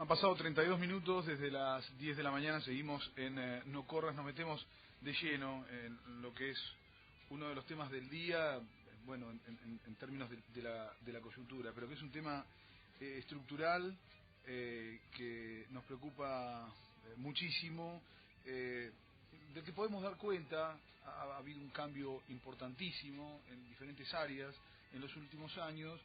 Han pasado 32 minutos desde las 10 de la mañana, seguimos en No Corras, nos metemos de lleno en lo que es uno de los temas del día, bueno, en términos de la coyuntura, pero que es un tema estructural que nos preocupa muchísimo, del que podemos dar cuenta. Ha habido un cambio importantísimo en diferentes áreas en los últimos años,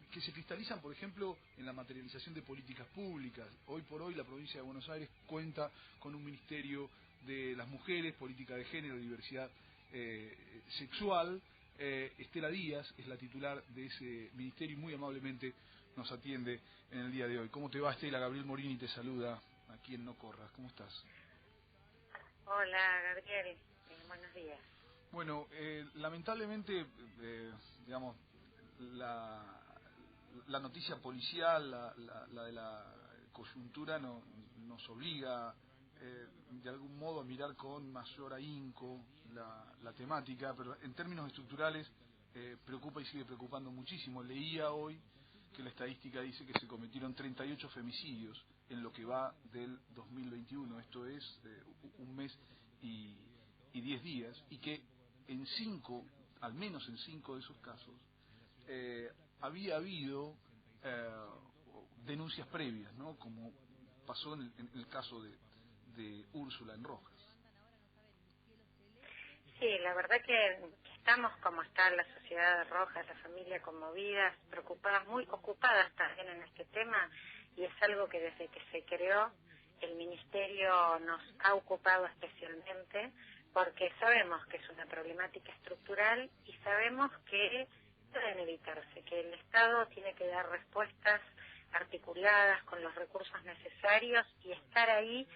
que se cristalizan, por ejemplo, en la materialización de políticas públicas. Hoy por hoy la provincia de Buenos Aires cuenta con un Ministerio de las Mujeres, Política de Género, Diversidad Sexual. Estela Díaz es la titular de ese ministerio y muy amablemente nos atiende en el día de hoy. ¿Cómo te va, Estela? Gabriel Morini te saluda aquí en No Corras. ¿Cómo estás? Hola, Gabriel. Buenos días. Bueno, lamentablemente, digamos, la noticia policial, la de la coyuntura nos obliga de algún modo a mirar con mayor ahínco la temática, pero en términos estructurales preocupa y sigue preocupando muchísimo. Leía hoy que la estadística dice que se cometieron 38 femicidios en lo que va del 2021, esto es un mes y 10 días, y que al menos en 5 de esos casos, había habido denuncias previas, ¿no? Como pasó en el caso de Úrsula en Rojas. Sí, la verdad que estamos como está la sociedad de Rojas, la familia conmovidas, preocupadas, muy ocupadas también en este tema, y es algo que desde que se creó el Ministerio nos ha ocupado especialmente, porque sabemos que es una problemática estructural y sabemos que pueden evitarse, que el Estado tiene que dar respuestas articuladas con los recursos necesarios y estar ahí.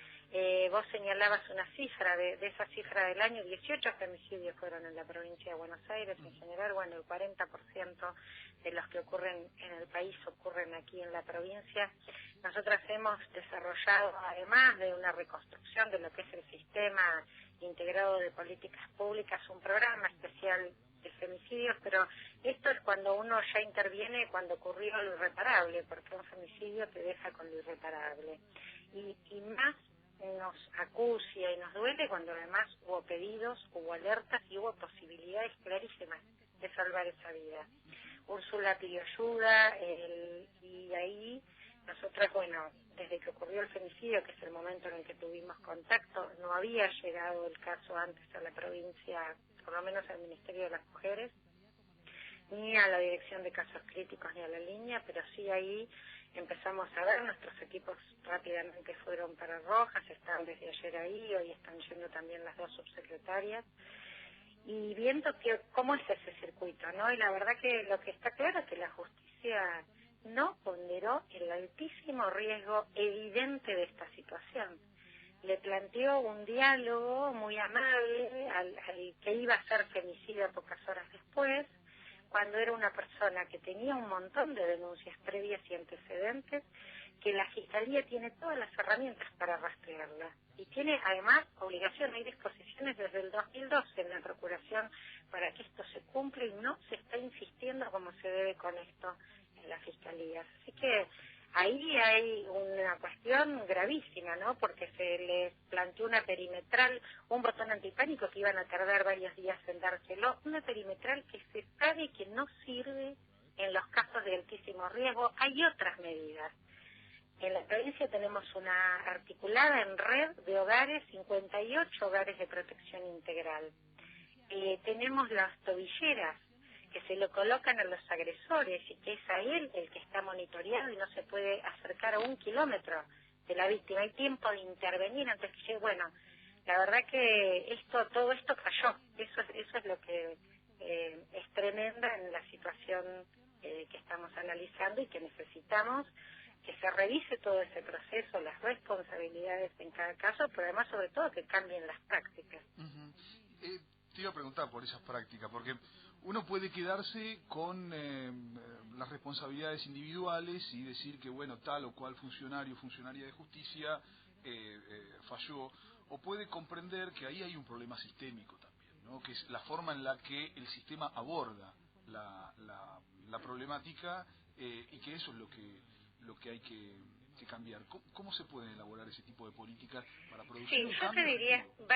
Vos señalabas una cifra, de esa cifra del año, 18 femicidios fueron en la provincia de Buenos Aires. En general, bueno, el 40% de los que ocurren en el país ocurren aquí en la provincia. Nosotras hemos desarrollado, además de una reconstrucción de lo que es el sistema integrado de políticas públicas, un programa especial de femicidios, pero esto es cuando uno ya interviene cuando ocurrió lo irreparable, porque un femicidio te deja con lo irreparable. Y más nos acucia y nos duele cuando además hubo pedidos, hubo alertas y hubo posibilidades clarísimas de salvar esa vida. Úrsula pidió ayuda y ahí nosotros, bueno, desde que ocurrió el femicidio, que es el momento en el que tuvimos contacto, no había llegado el caso antes a la provincia, por lo menos al Ministerio de las Mujeres, ni a la Dirección de Casos Críticos ni a la línea, pero sí ahí empezamos a ver, nuestros equipos rápidamente fueron para Rojas, están desde ayer ahí, hoy están yendo también las dos subsecretarias, y viendo cómo es ese circuito, ¿no? Y la verdad que lo que está claro es que la justicia no ponderó el altísimo riesgo evidente de esta situación. Le planteó un diálogo muy amable al que iba a ser femicida pocas horas después, cuando era una persona que tenía un montón de denuncias previas y antecedentes, que la Fiscalía tiene todas las herramientas para rastrearla. Y tiene además obligación, hay disposiciones desde el 2012 en la Procuración para que esto se cumpla y no se está insistiendo como se debe con esto en la Fiscalía. Así que ahí hay una cuestión gravísima, ¿no? Porque se les planteó una perimetral, un botón antipánico que iban a tardar varios días en dárselo, una perimetral que se sabe que no sirve en los casos de altísimo riesgo. Hay otras medidas. En la provincia tenemos una articulada en red de hogares, 58 hogares de protección integral. Tenemos las tobilleras, que se lo colocan a los agresores y que es a él el que está monitoreado y no se puede acercar a 1 kilómetro de la víctima. Hay tiempo de intervenir antes que llegue. Bueno, la verdad que todo esto cayó. Eso es lo que es tremenda en la situación que estamos analizando y que necesitamos que se revise todo ese proceso, las responsabilidades en cada caso, pero además sobre todo que cambien las prácticas. Te iba a preguntar por esas prácticas, porque uno puede quedarse con las responsabilidades individuales y decir que, bueno, tal o cual funcionario o funcionaria de justicia falló, o puede comprender que ahí hay un problema sistémico también, ¿no? Que es la forma en la que el sistema aborda la problemática, y que eso es lo que hay cambiar. ¿Cómo se pueden elaborar ese tipo de políticas para producir un Sí, yo cambio te diría efectivo?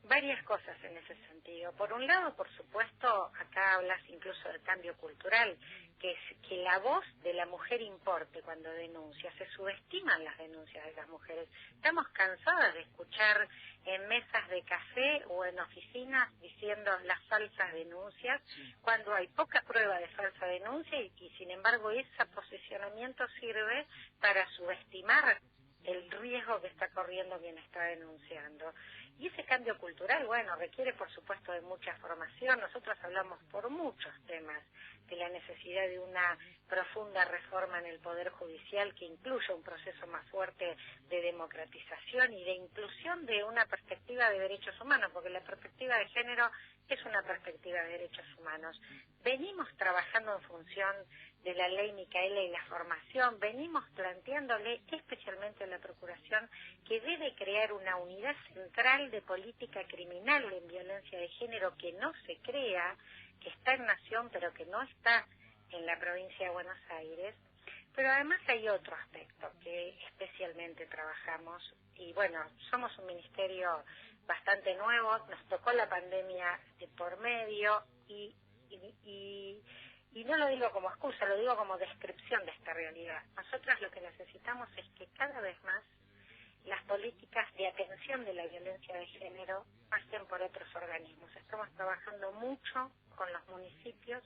varias cosas en ese sentido. Por un lado, por supuesto, acá hablas incluso del cambio cultural, que es que la voz de la mujer importe cuando denuncia. Se subestiman las denuncias de las mujeres. Estamos cansadas de escuchar en mesas de café o en oficinas diciendo las falsas denuncias, cuando hay poca prueba de falsa denuncia y sin embargo ese posicionamiento sirve para subestimar el riesgo que está corriendo quien está denunciando. Y ese cambio cultural, bueno, requiere por supuesto de mucha formación. Nosotros hablamos por muchos temas de la necesidad de una profunda reforma en el Poder Judicial que incluya un proceso más fuerte de democratización y de inclusión de una perspectiva de derechos humanos, porque la perspectiva de género es una perspectiva de derechos humanos. Venimos trabajando en función de la ley Micaela y la formación, venimos planteándole especialmente a la Procuración que debe crear una unidad central de política criminal en violencia de género que no se crea, que está en Nación pero que no está en la provincia de Buenos Aires. Pero además hay otro aspecto que especialmente trabajamos y bueno, somos un ministerio bastante nuevo, nos tocó la pandemia de por medio y no lo digo como excusa, lo digo como descripción de esta realidad. Nosotras lo que necesitamos es que cada vez más las políticas de atención de la violencia de género pasen por otros organismos. Estamos trabajando mucho con los municipios,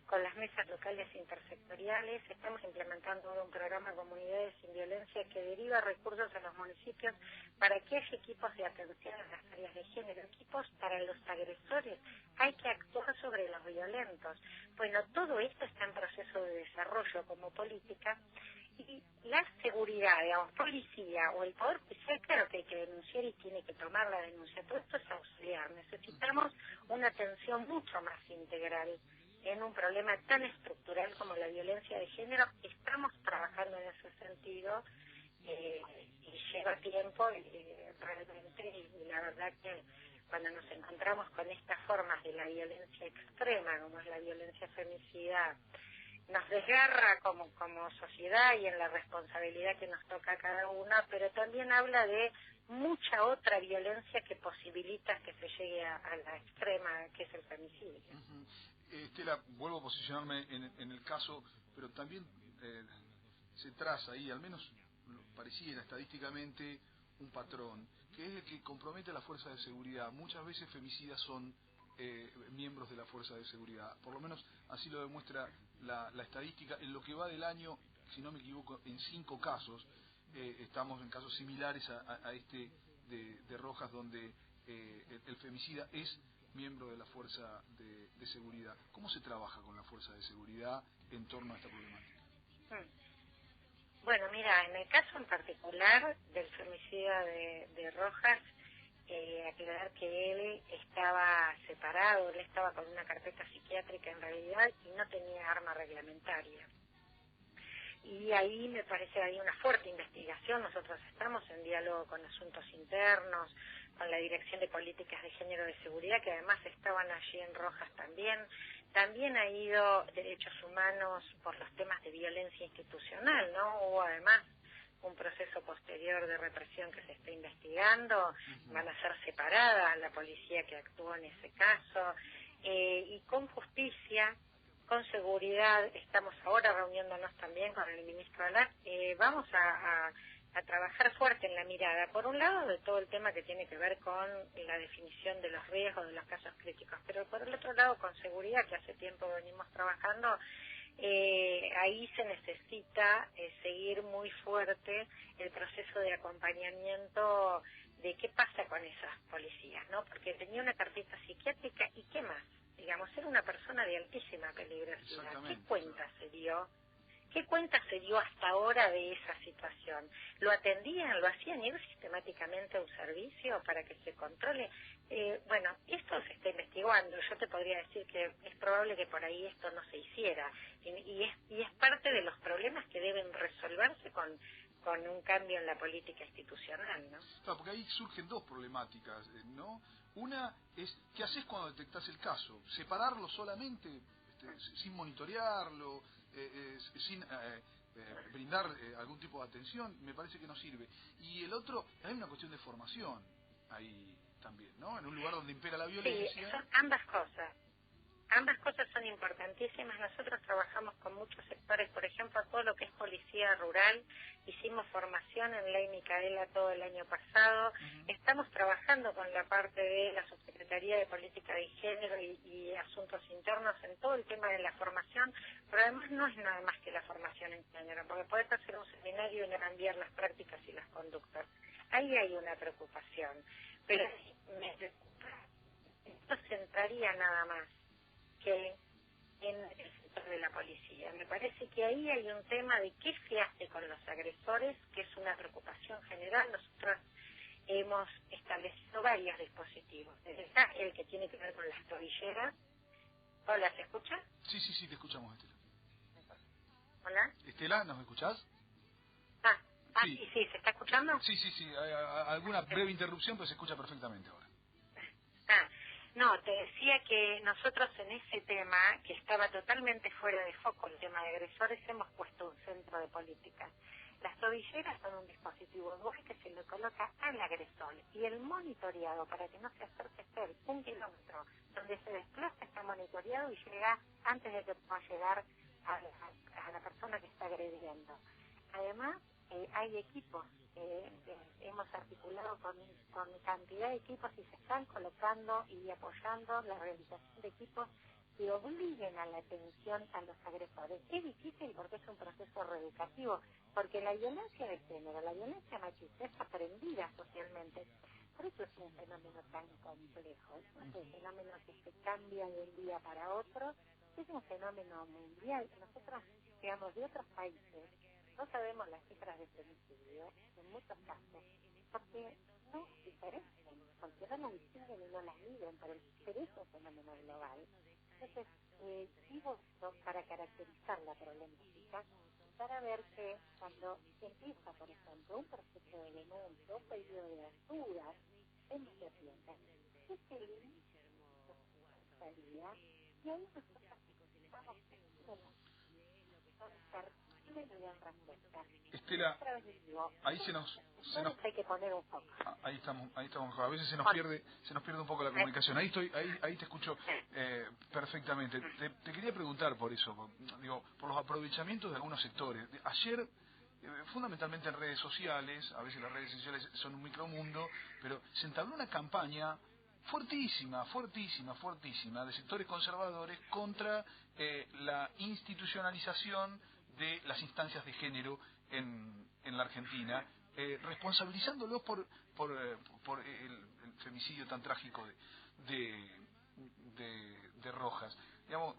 con las mesas locales intersectoriales, estamos implementando ahora un programa Comunidades sin Violencia que deriva recursos a los municipios para que haya equipos de atención a las áreas de género, equipos para los agresores. Hay que actuar sobre los violentos. Bueno, todo esto está en proceso de desarrollo como política y la seguridad, digamos, policía o el Poder Judicial, claro que hay que denunciar y tiene que tomar la denuncia. Todo esto es auxiliar. Necesitamos una atención mucho más integral en un problema tan estructural como la violencia de género. Estamos trabajando en ese sentido y lleva tiempo realmente, y la verdad que cuando nos encontramos con estas formas de la violencia extrema, como es la violencia femicida, nos desgarra como sociedad y en la responsabilidad que nos toca a cada una, pero también habla de mucha otra violencia que posibilita que se llegue a la extrema, que es el femicidio. Estela, vuelvo a posicionarme en el caso, pero también se traza ahí, al menos pareciera estadísticamente, un patrón, que es el que compromete a la fuerza de seguridad. Muchas veces femicidas son miembros de la fuerza de seguridad, por lo menos así lo demuestra la estadística. En lo que va del año, si no me equivoco, en 5 casos, estamos en casos similares a este de Rojas, donde el femicida es miembro de la fuerza de seguridad. ¿Cómo se trabaja con la fuerza de seguridad en torno a esta problemática? Bueno, mira, en el caso en particular del femicida de Rojas, aclarar que él estaba separado, él estaba con una carpeta psiquiátrica en realidad y no tenía arma reglamentaria. Y ahí me parece que hay una fuerte investigación. Nosotros estamos en diálogo con asuntos internos, con la Dirección de Políticas de Género de Seguridad, que además estaban allí en Rojas también. También ha ido Derechos Humanos por los temas de violencia institucional, ¿no? Hubo además un proceso posterior de represión que se está investigando, van a ser separadas la policía que actuó en ese caso, y con justicia, con seguridad, estamos ahora reuniéndonos también con el ministro Alac, vamos a trabajar fuerte en la mirada, por un lado de todo el tema que tiene que ver con la definición de los riesgos de los casos críticos, pero por el otro lado con seguridad, que hace tiempo venimos trabajando. Ahí se necesita seguir muy fuerte el proceso de acompañamiento de qué pasa con esas policías, ¿no? Porque tenía una carpeta psiquiátrica y qué más, digamos, era una persona de altísima peligrosidad. ¿Qué cuenta se dio? ¿Qué cuenta se dio hasta ahora de esa situación? ¿Lo atendían, lo hacían ir sistemáticamente a un servicio para que se controle? Bueno, esto se está investigando. Yo te podría decir que es probable que por ahí esto no se hiciera. Y es parte de los problemas que deben resolverse con un cambio en la política institucional, ¿no? Claro, porque ahí surgen 2 problemáticas, ¿no? Una es, ¿qué haces cuando detectás el caso? ¿Separarlo solamente, sin monitorearlo, sin brindar algún tipo de atención, me parece que no sirve. Y el otro, hay una cuestión de formación ahí también, ¿no? En un lugar donde impera la violencia. Sí, son ambas cosas. Ambas cosas son importantísimas. Nosotros trabajamos con muchos sectores, por ejemplo, todo lo que es policía rural. Hicimos formación en Ley Micaela todo el año pasado. Estamos trabajando con la parte de la Subsecretaría de Política de Género y Asuntos Internos en todo el tema de la formación, pero además no es nada más que la formación en género, porque podés hacer un seminario y no cambiar las prácticas y las conductas. Ahí hay una preocupación, pero me preocupa, esto centraría nada más que en el sector de la policía. Me parece que ahí hay un tema de qué se hace con los agresores, que es una preocupación general. Nosotros hemos establecido varios dispositivos. Desde acá, el que tiene que ver con las tobilleras. Hola, ¿se escucha? Sí, te escuchamos, Estela. Hola. Estela, ¿nos escuchás? Sí, ¿se está escuchando? Sí, alguna breve interrupción, pero se escucha perfectamente ahora. No, te decía que nosotros en ese tema, que estaba totalmente fuera de foco el tema de agresores, hemos puesto un centro de política. Las tobilleras son un dispositivo web que se le coloca al agresor y el monitoreado para que no se acerque a él 1 kilómetro, donde se desplaza está monitoreado y llega antes de que pueda llegar a la persona que está agrediendo. Además, hay equipos, hemos articulado con cantidad de equipos y se están colocando y apoyando la realización de equipos que obliguen a la atención a los agresores. Es difícil porque es un proceso reeducativo, porque la violencia de género, la violencia machista es aprendida socialmente. Por eso es un fenómeno tan complejo, no es un fenómeno que se cambia de un día para otro, es un fenómeno mundial. Nosotros, digamos, de otros países, no sabemos las cifras de femicidio en muchos casos, porque no diferencian, porque no las distinguen y no las miden, pero es un fenómeno global. Entonces, digo esto para caracterizar la problemática, para ver que cuando se empieza, por ejemplo, un proceso de denuncia, un pedido de ayuda en nuestra tienda, es el inicio de la salida, y ahí nosotros estamos Estela, ahí se nos hay que poner un foco. ahí estamos mejor. A veces se nos pierde un poco la comunicación. Ahí te escucho perfectamente. Te quería preguntar por eso, por los aprovechamientos de algunos sectores. Ayer, fundamentalmente en redes sociales, a veces las redes sociales son un micromundo, pero se entabló una campaña fuertísima de sectores conservadores contra la institucionalización de las instancias de género en la Argentina, responsabilizándolos por el femicidio tan trágico de Rojas. Digamos,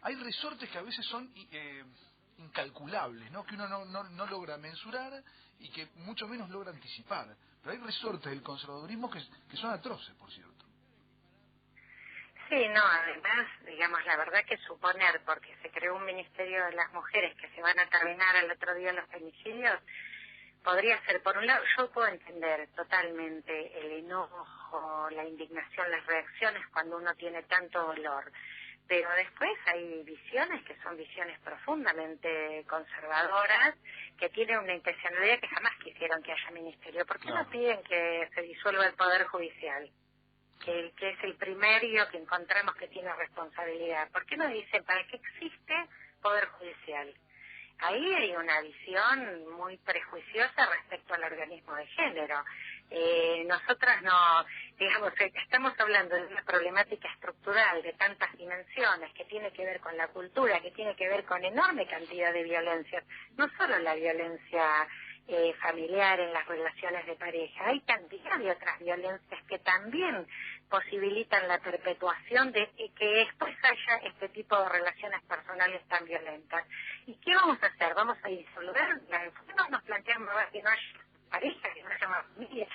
hay resortes que a veces son incalculables, ¿no? Que uno no logra mensurar y que mucho menos logra anticipar. Pero hay resortes del conservadurismo que son atroces, por cierto. Sí, no, además, digamos, la verdad que suponer, porque se creó un Ministerio de las Mujeres que se van a terminar el otro día los femicidios, podría ser, por un lado, yo puedo entender totalmente el enojo, la indignación, las reacciones cuando uno tiene tanto dolor, pero después hay visiones que son visiones profundamente conservadoras, que tienen una intencionalidad que jamás quisieron que haya ministerio. ¿Por qué no piden que se disuelva el Poder Judicial? Que es el primario que encontramos que tiene responsabilidad. ¿Por qué no dicen para qué existe Poder Judicial? Ahí hay una visión muy prejuiciosa respecto al organismo de género. Nosotras no, digamos, estamos hablando de una problemática estructural de tantas dimensiones que tiene que ver con la cultura, que tiene que ver con enorme cantidad de violencias, no solo la violencia familiar en las relaciones de pareja, hay cantidad de otras violencias que también posibilitan la perpetuación de que después haya este tipo de relaciones personales tan violentas. ¿Y qué vamos a hacer? ¿Vamos a disolver? ¿Por qué no nos planteamos que no haya pareja, que no haya más familia?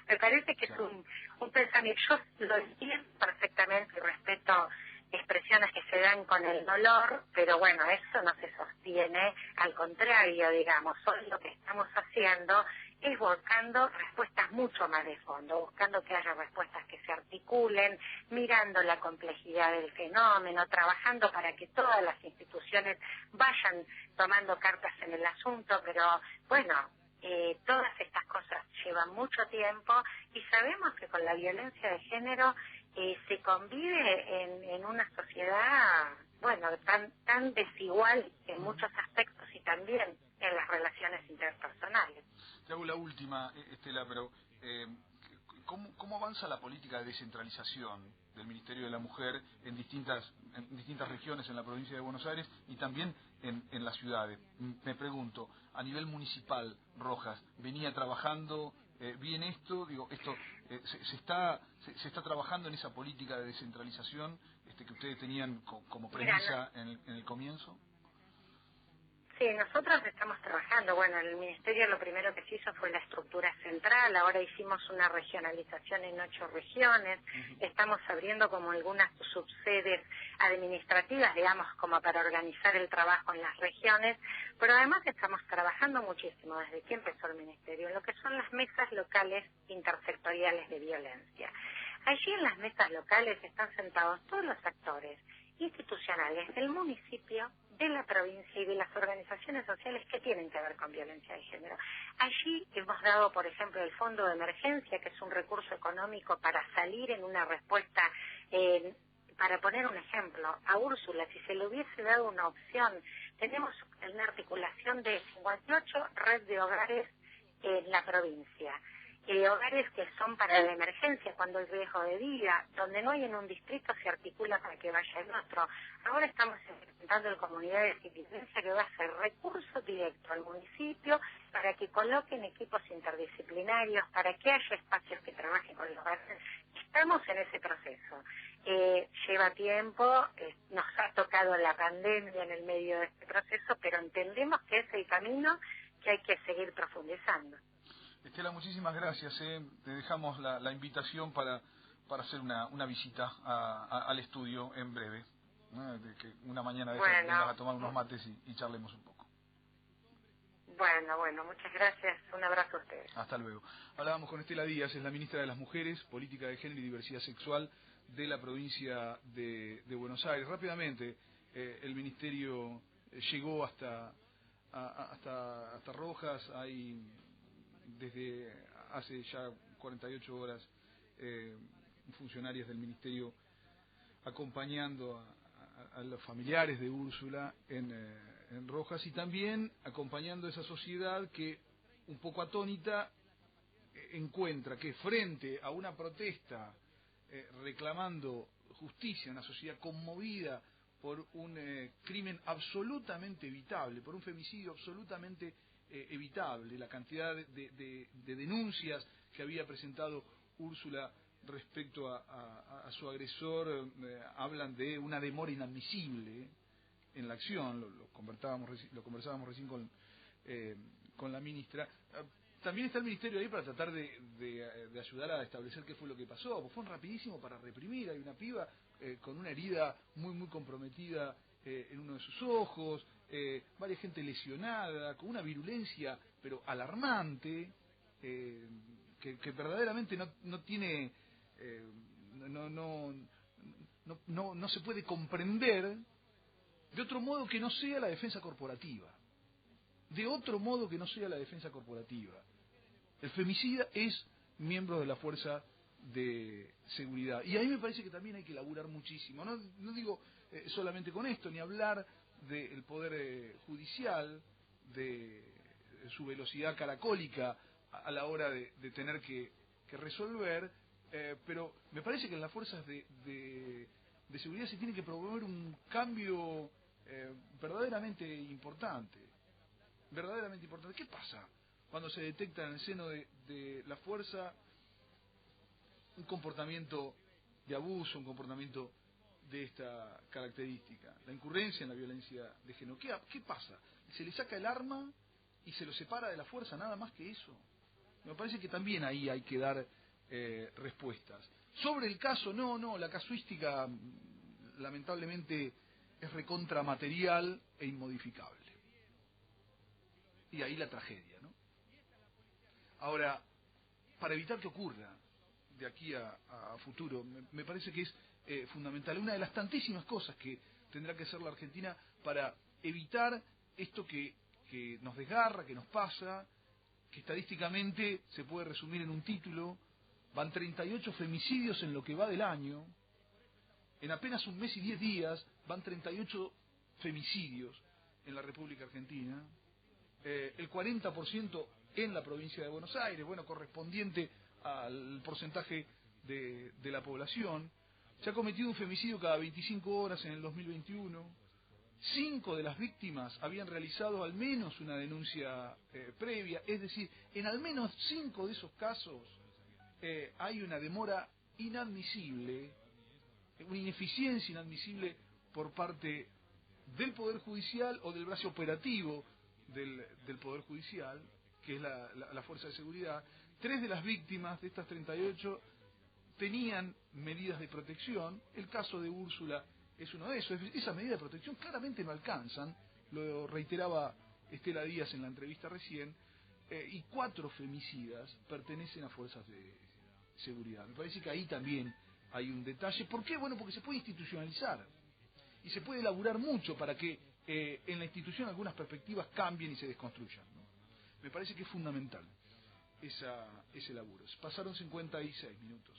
Me parece que es un pensamiento, yo lo entiendo perfectamente y respeto expresiones que se dan con el dolor, pero bueno, eso no se sostiene, al contrario, digamos, hoy lo que estamos haciendo es buscando respuestas mucho más de fondo, buscando que haya respuestas que se articulen, mirando la complejidad del fenómeno, trabajando para que todas las instituciones instituciones vayan tomando cartas en el asunto, pero bueno, todas estas cosas llevan mucho tiempo y sabemos que con la violencia de género se convive en una sociedad, bueno, tan desigual en muchos aspectos y también en las relaciones interpersonales. Te hago la última, Estela, pero ¿cómo avanza la política de descentralización del Ministerio de la Mujer en distintas regiones en la provincia de Buenos Aires y también en las ciudades? Me pregunto, a nivel municipal, Rojas, ¿venía trabajando bien esto? Digo, se está trabajando en esa política de descentralización que ustedes tenían como premisa en el comienzo. Sí, nosotros estamos trabajando. Bueno, en el Ministerio lo primero que se hizo fue la estructura central. Ahora hicimos una regionalización en 8 regiones. Estamos abriendo como algunas subsedes administrativas, digamos, como para organizar el trabajo en las regiones. Pero además estamos trabajando muchísimo desde que empezó el Ministerio en lo que son las mesas locales intersectoriales de violencia. Allí en las mesas locales están sentados todos los actores institucionales del municipio, de la provincia y de las organizaciones sociales que tienen que ver con violencia de género. Allí hemos dado, por ejemplo, el Fondo de Emergencia, que es un recurso económico para salir en una respuesta, para poner un ejemplo, a Úrsula, si se le hubiese dado una opción, tenemos una articulación de 58 redes de hogares en la provincia. Hogares que son para la emergencia, cuando hay riesgo de vida, donde no hay en un distrito se articula para que vaya en otro. Ahora estamos implementando en comunidades de violencia que va a ser recurso directo al municipio para que coloquen equipos interdisciplinarios, para que haya espacios que trabajen con los hogares. Estamos en ese proceso. Lleva tiempo, nos ha tocado la pandemia en el medio de este proceso, pero entendemos que es el camino que hay que seguir profundizando. Estela, muchísimas gracias. Te dejamos la invitación para hacer una visita al estudio en breve. Que una mañana de esas vengas a tomar unos mates y charlemos un poco. Bueno, muchas gracias. Un abrazo a ustedes. Hasta luego. Hablábamos con Estela Díaz, es la ministra de las Mujeres, Política de Género y Diversidad Sexual de la provincia de Buenos Aires. Rápidamente, el ministerio llegó hasta Rojas. Hay desde hace ya 48 horas funcionarios del ministerio acompañando a los familiares de Úrsula en Rojas y también acompañando a esa sociedad que, un poco atónita, encuentra que frente a una protesta reclamando justicia, una sociedad conmovida por un crimen absolutamente evitable, por un femicidio absolutamente evitable, la cantidad de denuncias que había presentado Úrsula respecto a su agresor, hablan de una demora inadmisible en la acción, lo conversábamos recién con la ministra. También está el ministerio ahí para tratar de ayudar a establecer qué fue lo que pasó, porque fue rapidísimo para reprimir. Hay una piba con una herida muy comprometida en uno de sus ojos, varias gente lesionada, con una virulencia pero alarmante, que verdaderamente no tiene, no se puede comprender de otro modo que no sea la defensa corporativa. De otro modo que no sea la defensa corporativa. El femicida es miembro de la fuerza de seguridad. Y ahí me parece que también hay que laburar muchísimo. No digo solamente con esto, ni hablar del poder judicial, de su velocidad caracólica a la hora de tener que resolver, pero me parece que en las fuerzas de seguridad se tiene que promover un cambio verdaderamente importante. ¿Qué pasa cuando se detecta en el seno de la fuerza un comportamiento de abuso, un comportamiento de esta característica? La incurrencia en la violencia de género. ¿Qué pasa? ¿Se le saca el arma y se lo separa de la fuerza, nada más que eso? Me parece que también ahí hay que dar respuestas. Sobre el caso, la casuística lamentablemente es recontramaterial e inmodificable. Y ahí la tragedia, ¿no? Ahora, para evitar que ocurra de aquí a futuro, me parece que es fundamental. Una de las tantísimas cosas que tendrá que hacer la Argentina para evitar esto que nos desgarra, que nos pasa, que estadísticamente se puede resumir en un título? Van 38 femicidios en lo que va del año. En apenas un mes y 10 días van 38 femicidios en la República Argentina. El 40% en la provincia de Buenos Aires, bueno, correspondiente al porcentaje de la población. Se ha cometido un femicidio cada 25 horas en el 2021. 5 de las víctimas habían realizado al menos una denuncia previa, es decir, en al menos 5 de esos casos hay una demora inadmisible, una ineficiencia inadmisible por parte del Poder Judicial o del brazo operativo del Poder Judicial, que es la Fuerza de Seguridad. 3 de las víctimas de estas 38 tenían medidas de protección. El caso de Úrsula es uno de esos. Esas medidas de protección claramente no alcanzan, lo reiteraba Estela Díaz en la entrevista recién, y 4 femicidas pertenecen a fuerzas de seguridad. Me parece que ahí también hay un detalle. ¿Por qué? Bueno, porque se puede institucionalizar y se puede elaborar mucho para que en la institución algunas perspectivas cambien y se desconstruyan, ¿no? Me parece que es fundamental ese laburo. Pasaron 56 minutos.